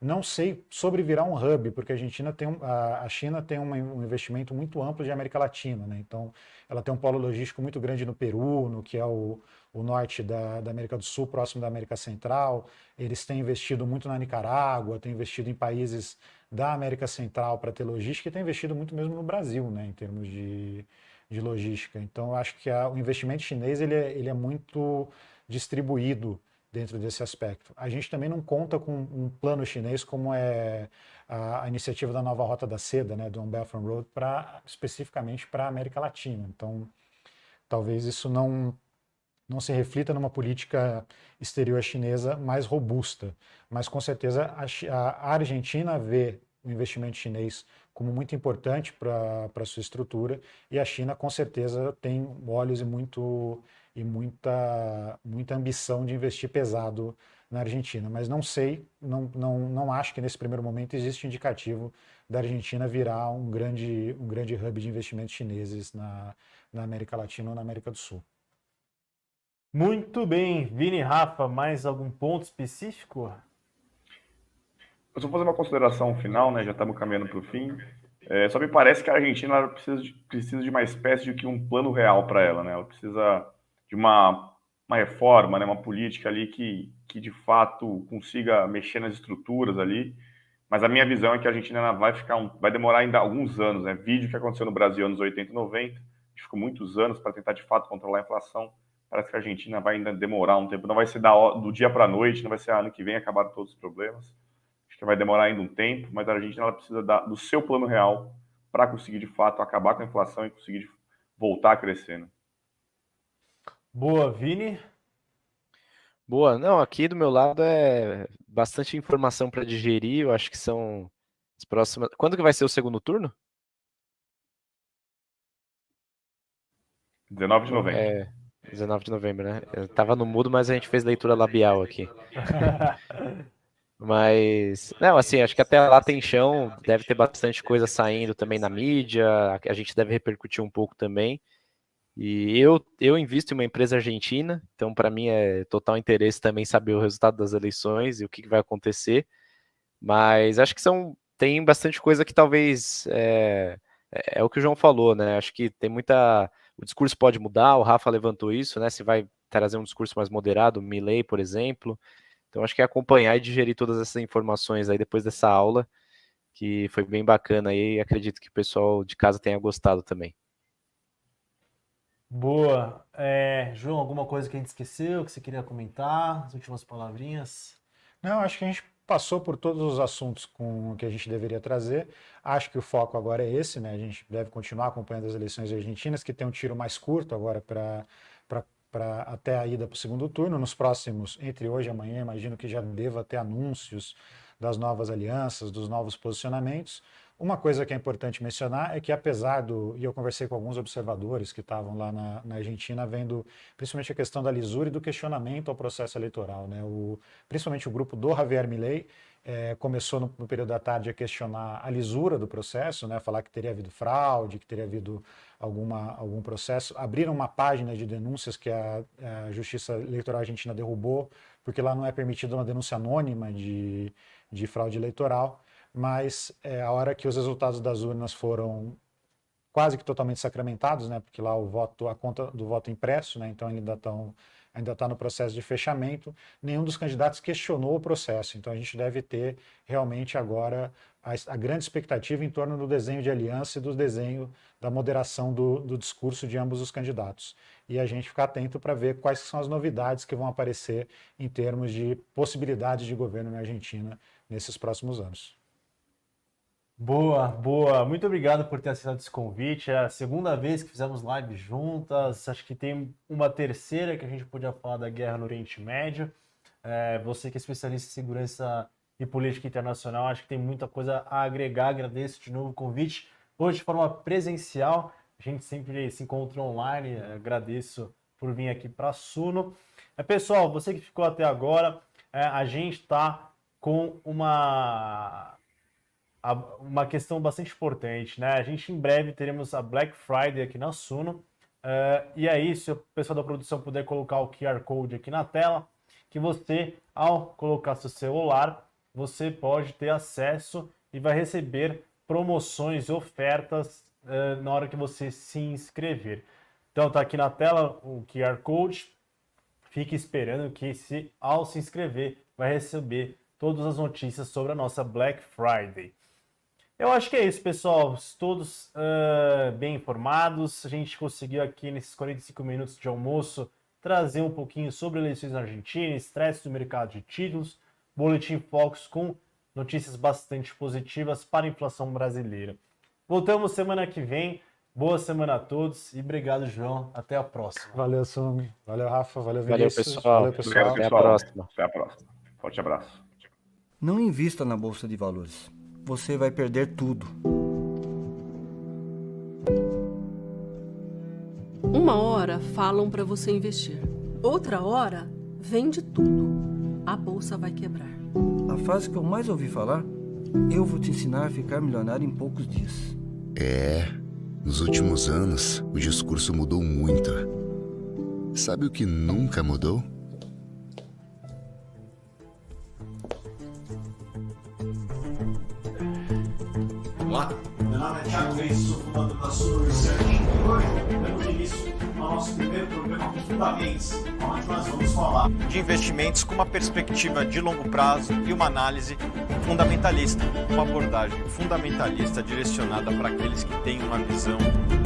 Não sei sobre virar um hub, porque a China tem um investimento muito amplo de América Latina, né? Então, ela tem um polo logístico muito grande no Peru, no que é o norte da América do Sul, próximo da América Central. Eles têm investido muito na Nicarágua, têm investido em países da América Central para ter logística e têm investido muito mesmo no Brasil, né, em termos de logística. Então, eu acho que o investimento chinês ele é muito distribuído dentro desse aspecto. A gente também não conta com um plano chinês como é a iniciativa da nova Rota da Seda, né, do One Belt and Road, especificamente para a América Latina. Então, talvez isso não se reflita numa política exterior chinesa mais robusta. Mas, com certeza, a Argentina vê o investimento chinês como muito importante para a sua estrutura e a China, com certeza, tem olhos e muita ambição de investir pesado na Argentina. Mas não sei, não acho que nesse primeiro momento existe indicativo da Argentina virar um grande hub de investimentos chineses na América Latina ou na América do Sul. Muito bem. Vini e Rafa, mais algum ponto específico? Eu só vou fazer uma consideração final, né? Já estamos caminhando para o fim. Só me parece que a Argentina ela precisa de uma espécie de um plano real para ela, né? Ela precisa de uma reforma, né? Uma política ali que de fato consiga mexer nas estruturas ali. Mas a minha visão é que a Argentina vai demorar ainda alguns anos, né? Vídeo que aconteceu no Brasil nos anos 80 e 90, a gente ficou muitos anos para tentar de fato controlar a inflação. Parece que a Argentina vai ainda demorar um tempo, não vai ser do dia para a noite, não vai ser ano que vem acabar todos os problemas. Acho que vai demorar ainda um tempo, mas a Argentina ela precisa do seu plano real para conseguir de fato acabar com a inflação e conseguir voltar a crescer. Né? Boa, Vini. Boa, não, aqui do meu lado é bastante informação para digerir, eu acho que são as próximas. Quando que vai ser o segundo turno? 19 de novembro. 19 de novembro, né? Eu tava no mudo, mas a gente fez leitura labial aqui. Mas, não, assim, acho que até lá tem chão, deve ter bastante coisa saindo também na mídia, a gente deve repercutir um pouco também. E eu invisto em uma empresa argentina, então para mim é total interesse também saber o resultado das eleições e o que vai acontecer. Mas acho que tem bastante coisa que talvez é o que o João falou, né? Acho que tem muita. O discurso pode mudar, o Rafa levantou isso, né? Se vai trazer um discurso mais moderado, Milei, por exemplo. Então acho que é acompanhar e digerir todas essas informações aí depois dessa aula, que foi bem bacana aí, e acredito que o pessoal de casa tenha gostado também. Boa. João, alguma coisa que a gente esqueceu, que você queria comentar? As últimas palavrinhas? Não, acho que a gente passou por todos os assuntos com que a gente deveria trazer. Acho que o foco agora é esse, né? A gente deve continuar acompanhando as eleições argentinas, que tem um tiro mais curto agora para até a ida para o segundo turno. Nos próximos, entre hoje e amanhã, imagino que já deva ter anúncios das novas alianças, dos novos posicionamentos. Uma coisa que é importante mencionar é que, e eu conversei com alguns observadores que estavam lá na Argentina, vendo principalmente a questão da lisura e do questionamento ao processo eleitoral, né? Principalmente o grupo do Javier Milei começou no período da tarde a questionar a lisura do processo, né? Falar que teria havido fraude, que teria havido algum processo. Abriram uma página de denúncias que a Justiça Eleitoral Argentina derrubou, porque lá não é permitida uma denúncia anônima de fraude eleitoral. Mas a hora que os resultados das urnas foram quase que totalmente sacramentados, né, porque lá a conta do voto impresso, né, então ainda está no processo de fechamento, nenhum dos candidatos questionou o processo. Então a gente deve ter realmente agora a grande expectativa em torno do desenho de aliança e do desenho da moderação do discurso de ambos os candidatos. E a gente ficar atento para ver quais são as novidades que vão aparecer em termos de possibilidades de governo na Argentina nesses próximos anos. Boa, boa. Muito obrigado por ter aceitado esse convite. É a segunda vez que fizemos live juntas. Acho que tem uma terceira que a gente podia falar da guerra no Oriente Médio. Você que é especialista em segurança e política internacional, acho que tem muita coisa a agregar. Agradeço de novo o convite. Hoje de forma presencial, a gente sempre se encontra online. Agradeço por vir aqui para a Suno. Pessoal, você que ficou até agora, a gente está com uma questão bastante importante, né? A gente em breve teremos a Black Friday aqui na Suno. E aí, se o pessoal da produção puder colocar o QR Code aqui na tela, que você, ao colocar seu celular, você pode ter acesso e vai receber promoções e ofertas na hora que você se inscrever. Então tá aqui na tela o QR Code. Fique esperando que ao se inscrever vai receber todas as notícias sobre a nossa Black Friday. Eu acho que é isso, pessoal. Todos bem informados. A gente conseguiu aqui nesses 45 minutos de almoço trazer um pouquinho sobre eleições na Argentina, estresse do mercado de títulos, Boletim Focus com notícias bastante positivas para a inflação brasileira. Voltamos semana que vem. Boa semana a todos e obrigado, João. Até a próxima. Valeu, Sung. Valeu, Rafa. Valeu, Valeu, Vinícius. pessoal. Valeu, pessoal. Obrigado, Até a pessoal. próxima. Até a próxima. Forte abraço. Não invista na Bolsa de Valores. Você vai perder tudo. Uma hora falam para você investir. Outra hora, vende tudo. A bolsa vai quebrar. A frase que eu mais ouvi falar: eu vou te ensinar a ficar milionário em poucos dias. Nos últimos anos, o discurso mudou muito. Sabe o que nunca mudou? Olá, meu nome é Thiago Reis, sou fundador da Suno Research e hoje damos início ao nosso primeiro programa Fundamentos, onde nós vamos falar de investimentos com uma perspectiva de longo prazo e uma análise fundamentalista, uma abordagem fundamentalista direcionada para aqueles que têm uma visão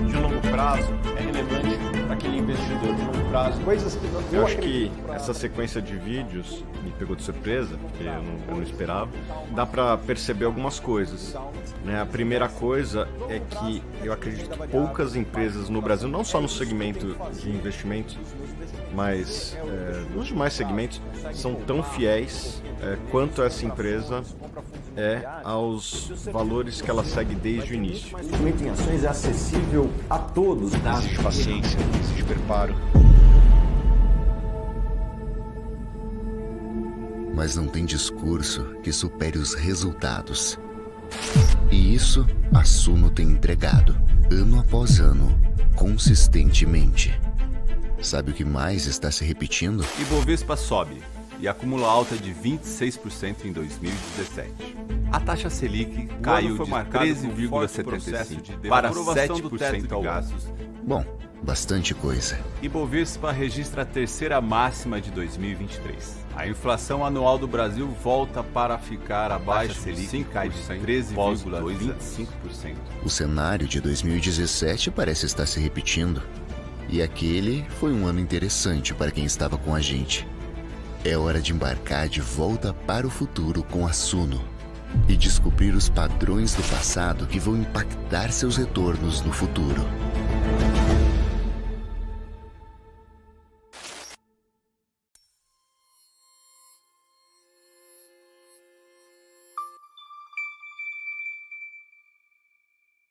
de longo prazo, é relevante para aquele investidor de longo prazo. Coisas que eu acho que essa sequência de vídeos me pegou de surpresa, porque eu não esperava. Dá para perceber algumas coisas, né? A primeira coisa é que eu acredito que poucas empresas no Brasil, não só no segmento de investimentos, mas nos demais segmentos, são tão fiéis quanto essa empresa aos valores que ela segue desde o início. O investimento em ações é acessível a todos. Existe paciência, existe preparo. Mas não tem discurso que supere os resultados. E isso a Suno tem entregado, ano após ano, consistentemente. Sabe o que mais está se repetindo? Ibovespa sobe e acumula alta de 26% em 2017. A taxa Selic caiu de 13,75 para 7% ao ano. Bom, bastante coisa. Ibovespa registra a terceira máxima de 2023. A inflação anual do Brasil volta para ficar abaixo de 5%, cai de 13,25%. O cenário de 2017 parece estar se repetindo. E aquele foi um ano interessante para quem estava com a gente. É hora de embarcar de volta para o futuro com a Suno e descobrir os padrões do passado que vão impactar seus retornos no futuro.